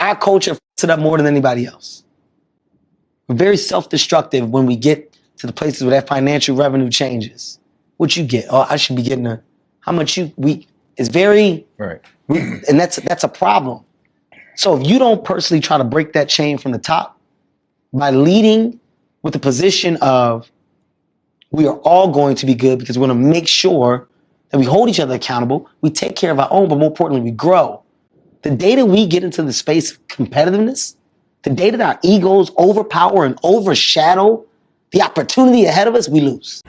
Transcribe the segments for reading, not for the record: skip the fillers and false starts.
Our culture fucks it up more than anybody else. We're very self-destructive when we get to the places where that financial revenue changes. What you get? Oh, I should be getting how much it's very, right. And that's a problem. So if you don't personally try to break that chain from the top by leading with the position of we are all going to be good because we're going to make sure that we hold each other accountable, we take care of our own, but more importantly, we grow. The day that we get into the space of competitiveness, the day that our egos overpower and overshadow the opportunity ahead of us, we lose.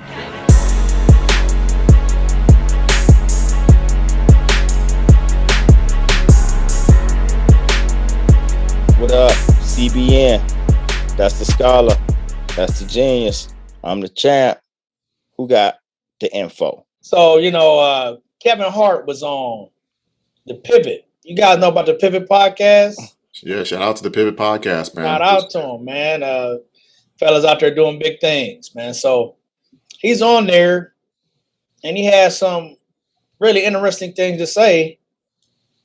What up, CBN? That's the scholar. That's the genius. I'm the champ. Who got the info? So, Kevin Hart was on The Pivot. You guys know about The Pivot podcast? Yeah, shout out to The Pivot podcast, man. Shout out to him, man. Fellas out there doing big things, man. So he's on there, and he has some really interesting things to say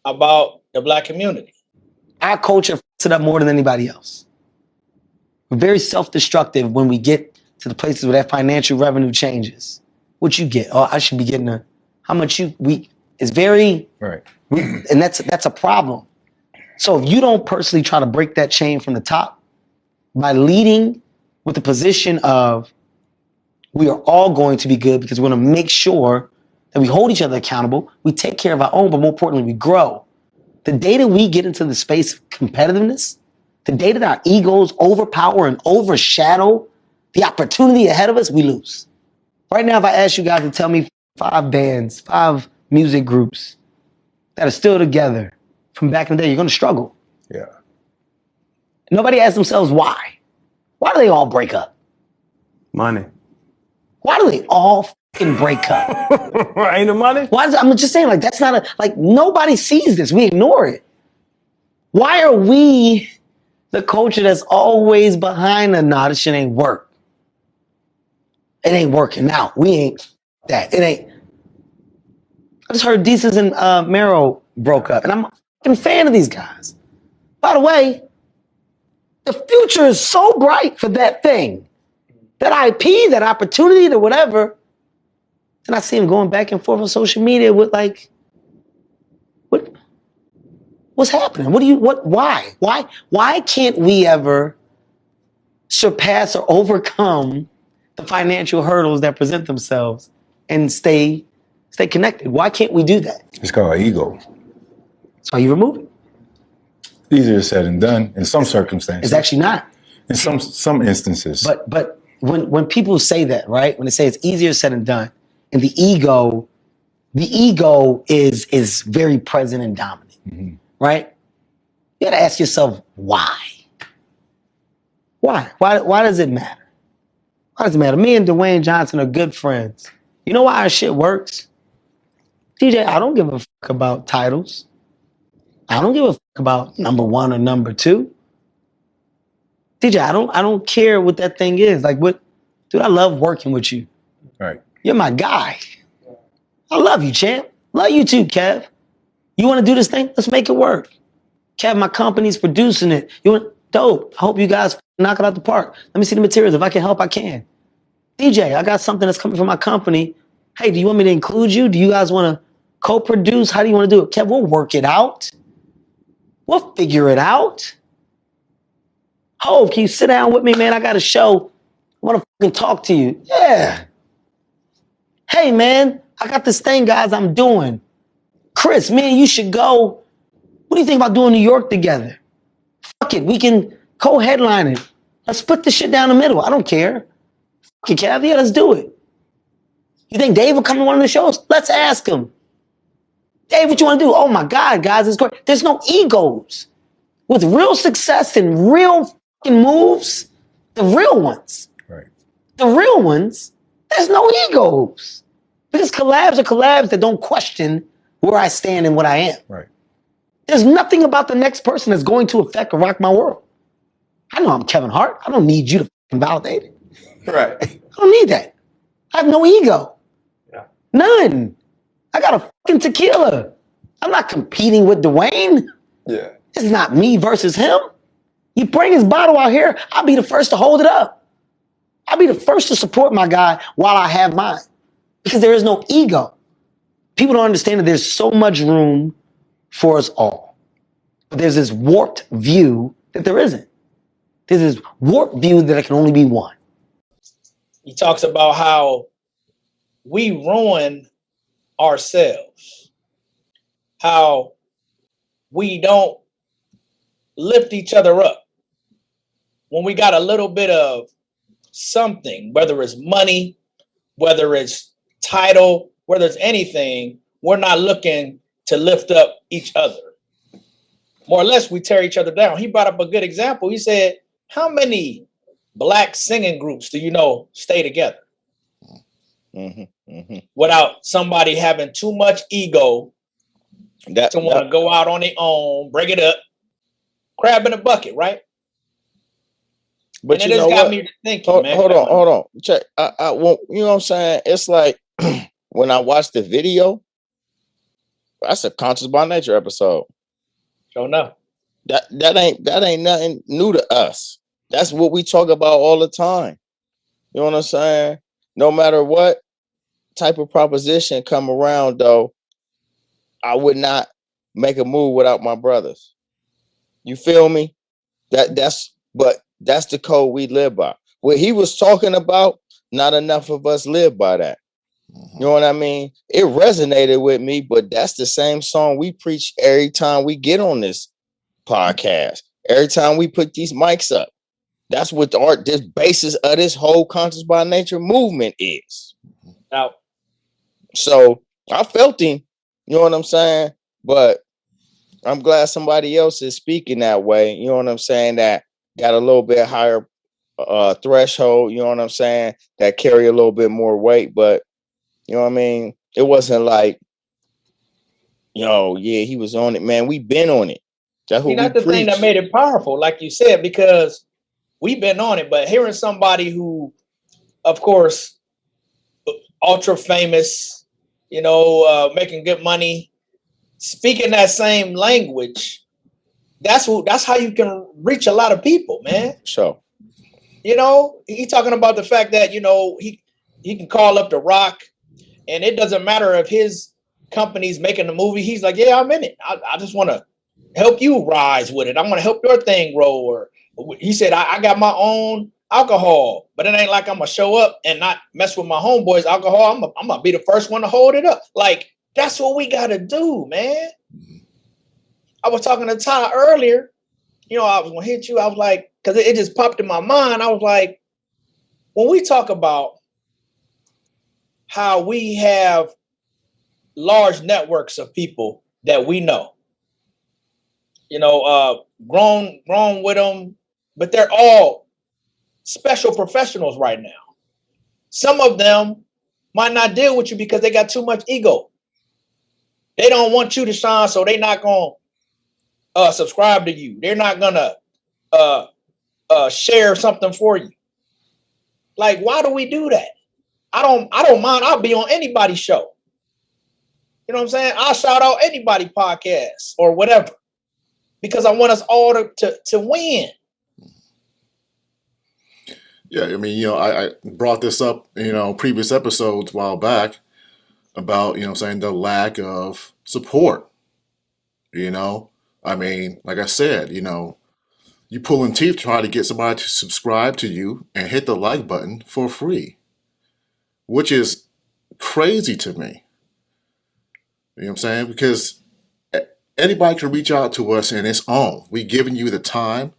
about the Black community. Our culture fucks it up more than anybody else. We're very self-destructive when we get to the places where that financial revenue changes. What you get? Oh, I should be getting how much it's very, right. And that's a problem. So if you don't personally try to break that chain from the top by leading with the position of we are all going to be good because we're going to make sure that we hold each other accountable, we take care of our own, but more importantly, we grow. The day that we get into the space of competitiveness, the day that our egos overpower and overshadow the opportunity ahead of us, we lose. Right now, if I ask you guys to tell me 5 bands, 5 music groups that are still together from back in the day, you're going to struggle. Yeah. Nobody asks themselves why. Why do they all break up? Money. Why do they all fucking break up? Ain't the money? I'm just saying, that's not nobody sees this. We ignore it. Why are we the culture that's always behind nah, this shit ain't work. It ain't working out. We ain't that. It ain't. I just heard Desus and Mero broke up, and I'm a fucking fan of these guys. By the way, the future is so bright for that thing, that IP, that opportunity, that whatever. And I see him going back and forth on social media with what's happening? Why can't we ever surpass or overcome the financial hurdles that present themselves and stay connected? Why can't we do that? It's called ego. So you remove it. Easier said than done in some circumstances. It's actually not. In some instances. But when people say that, right? When they say it's easier said than done, and the ego is very present and dominant, right? You gotta ask yourself why. Why? Why does it matter? Why does it matter? Me and Dwayne Johnson are good friends. You know why our shit works? DJ, I don't give a fuck about titles. I don't give a fuck about number 1 or number 2. DJ, I don't care what that thing is. Dude, I love working with you. Right. You're my guy. I love you, champ. Love you too, Kev. You want to do this thing? Let's make it work. Kev, my company's producing it. Dope. I hope you guys knock it out the park. Let me see the materials. If I can help, I can. DJ, I got something that's coming from my company. Hey, do you want me to include you? Do you guys want to co-produce? How do you want to do it? Kev, we'll work it out. We'll figure it out. Hov, can you sit down with me, man? I got a show. I want to fucking talk to you. Yeah. Hey, man, I got this thing, guys, I'm doing. Chris, man, you should go. What do you think about doing New York together? Fuck it, we can co-headline it. Let's split this shit down the middle. I don't care. Fuck it, Kev, yeah, let's do it. You think Dave will come to one of the shows? Let's ask him. Dave, what you want to do? Oh my God, guys, it's great. There's no egos. With real success and real fucking moves, the real ones. Right. The real ones, there's no egos. Because collabs are collabs that don't question where I stand and what I am. Right. There's nothing about the next person that's going to affect or rock my world. I know I'm Kevin Hart. I don't need you to fucking validate it. Right. I don't need that. I have no ego. Yeah. None. I got a fucking tequila. I'm not competing with Dwayne. Yeah. It's not me versus him. You bring his bottle out here, I'll be the first to hold it up. I'll be the first to support my guy while I have mine. Because there is no ego. People don't understand that there's so much room for us all. But there's this warped view that there isn't. There's this warped view that it can only be one. He talks about how we ruin ourselves, how we don't lift each other up. When we got a little bit of something, whether it's money, whether it's title, whether it's anything, we're not looking to lift up each other. More or less, we tear each other down. He brought up a good example. He said, how many black singing groups do you know stay together? Without somebody having too much ego to want to go out on their own, break it up, crab in a bucket, right? But and you it know just got what? me to thinking, Hold, man. hold on. Check. I won't. You know what I'm saying? It's like when I watched the video. That's a Conscious by Nature episode. Don't know. That ain't nothing new to us. That's what we talk about all the time. You know what I'm saying? No matter what type of proposition come around, though, I would not make a move without my brothers. You feel me? That's the code we live by. What he was talking about, not enough of us live by that. You know what I mean? It resonated with me, but that's the same song we preach every time we get on this podcast. Every time we put these mics up. That's what this basis of this whole Conscious by Nature movement is. Now, so I felt him, you know what I'm saying? But I'm glad somebody else is speaking that way. You know what I'm saying? That got a little bit higher threshold, you know what I'm saying? That carry a little bit more weight, but you know what I mean? It wasn't like, yeah, he was on it, man. We've been on it. That's what that's the thing that made it powerful, like you said, because we've been on it. But hearing somebody who, of course, ultra famous, making good money, speaking that same language, that's how you can reach a lot of people, man. Sure. He talking about the fact that he can call up The Rock. And it doesn't matter if his company's making the movie. He's like, yeah, I'm in it. I just want to help you rise with it. I want to help your thing grow. Or he said, I got my own alcohol, but it ain't like I'm going to show up and not mess with my homeboys' alcohol. I'm going to be the first one to hold it up. Like, that's what we got to do, man. I was talking to Ty earlier. I was going to hit you. I was like, because it just popped in my mind. I was like, when we talk about how we have large networks of people that we know, grown with them, but they're all special professionals right now. Some of them might not deal with you because they got too much ego. They don't want you to shine, so they're not going to subscribe to you. They're not going to share something for you. Like, why do we do that? I don't mind. I'll be on anybody's show. You know what I'm saying? I'll shout out anybody podcast or whatever because I want us all to win. Yeah, I mean, I brought this up, previous episodes a while back about, saying the lack of support. I mean, like I said, you pulling teeth trying to get somebody to subscribe to you and hit the like button for free, which is crazy to me. You know what I'm saying? Because anybody can reach out to us in its own. We giving you the time,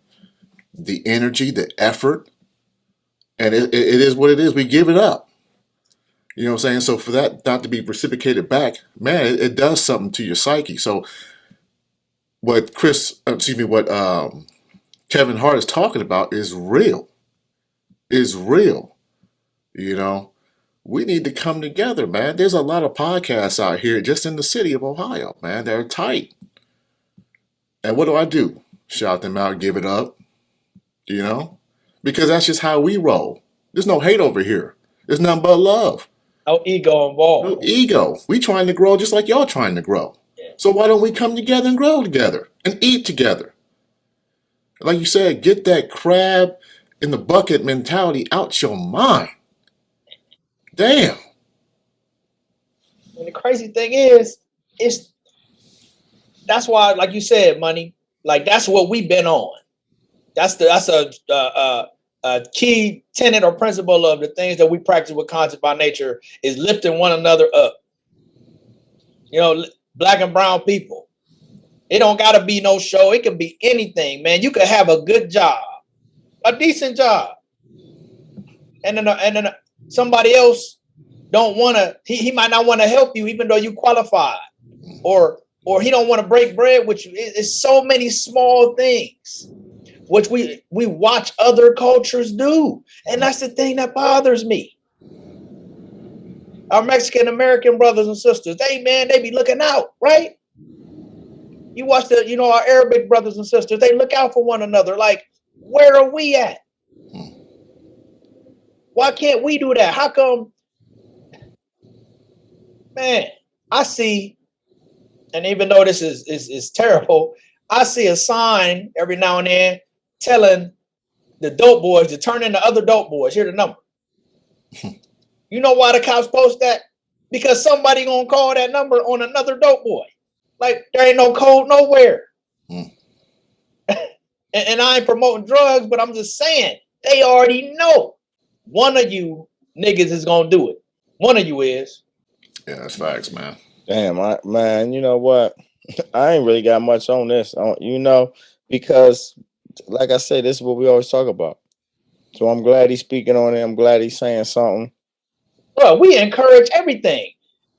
the energy, the effort, and it is what it is. We give it up. You know what I'm saying? So for that not to be reciprocated back, man, it does something to your psyche. So what Kevin Hart is talking about is real. Is real. We need to come together, man. There's a lot of podcasts out here just in the city of Ohio, man. They're tight. And what do? Shout them out, give it up, because that's just how we roll. There's no hate over here. There's nothing but love. No ego involved. No ego. We trying to grow just like y'all trying to grow. Yeah. So why don't we come together and grow together and eat together? Like you said, get that crab in the bucket mentality out your mind. Damn. And the crazy thing is, that's why, like you said, money, like that's what we've been on. That's a key tenet or principle of the things that we practice with Conscious by Nature is lifting one another up. You know, black and brown people. It don't gotta be no show. It can be anything, man. You could have a good job, a decent job, and then somebody else don't want to. He might not want to help you, even though you qualified, or he don't want to break bread with you. It's so many small things which we watch other cultures do, and that's the thing that bothers me. Our Mexican American brothers and sisters, they be looking out, right? You watch our Arabic brothers and sisters, they look out for one another. Like, where are we at? Why can't we do that? How come? Man, I see, and even though this is terrible, I see a sign every now and then telling the dope boys to turn into other dope boys. Here's the number. You know why the cops post that? Because somebody gonna call that number on another dope boy. Like, there ain't no code nowhere. And I ain't promoting drugs, but I'm just saying, they already know one of you niggas is gonna do it. One of you is. Yeah, that's facts, man. Damn, man, you know what? I ain't really got much on this, because like I said, this is what we always talk about. So I'm glad he's speaking on it. I'm glad he's saying something. Bro, we encourage everything.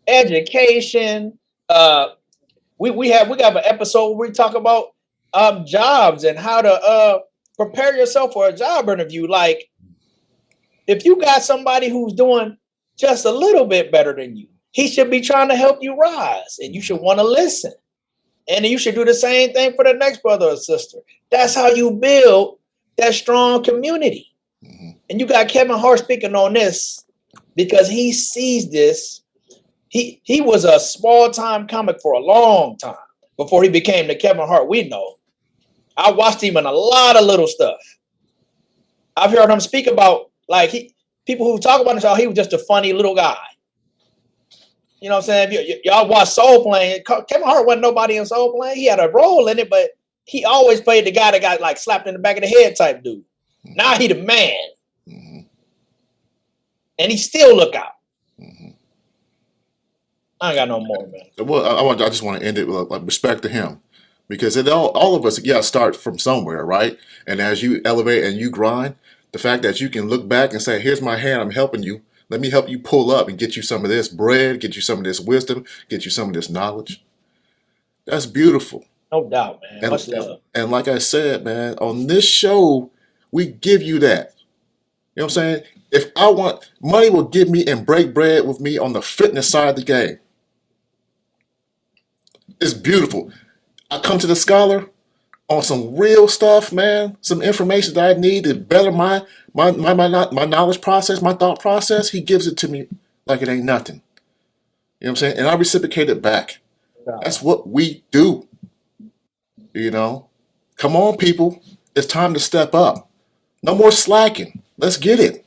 Education. We have an episode where we talk about jobs and how to prepare yourself for a job interview. Like, if you got somebody who's doing just a little bit better than you, he should be trying to help you rise, and you should want to listen. And you should do the same thing for the next brother or sister. That's how you build that strong community. And you got Kevin Hart speaking on this because he sees this. He was a small-time comic for a long time before he became the Kevin Hart we know. I watched him in a lot of little stuff. I've heard him speak about, like, people who talk about him, he was just a funny little guy. You know what I'm saying? Y'all watch Soul Plane. Kevin Hart wasn't nobody in Soul Plane. He had a role in it, but he always played the guy that got like slapped in the back of the head type dude. Now he the man. And he still look out. I ain't got no more, man. Well, I just want to end it with like respect to him, because all of us start from somewhere, right? And as you elevate and you grind, the fact that you can look back and say, "Here's my hand. I'm helping you. Let me help you pull up and get you some of this bread, get you some of this wisdom, get you some of this knowledge." That's beautiful. No doubt, man. Much love. And like I said, man, on this show, we give you that. You know what I'm saying? If I want, money will give me and break bread with me on the fitness side of the game. It's beautiful. I come to the scholar on some real stuff, man. Some information that I need to better my knowledge process, my thought process. He gives it to me like it ain't nothing. You know what I'm saying? And I reciprocate it back. That's what we do. You know? Come on, people. It's time to step up. No more slacking. Let's get it.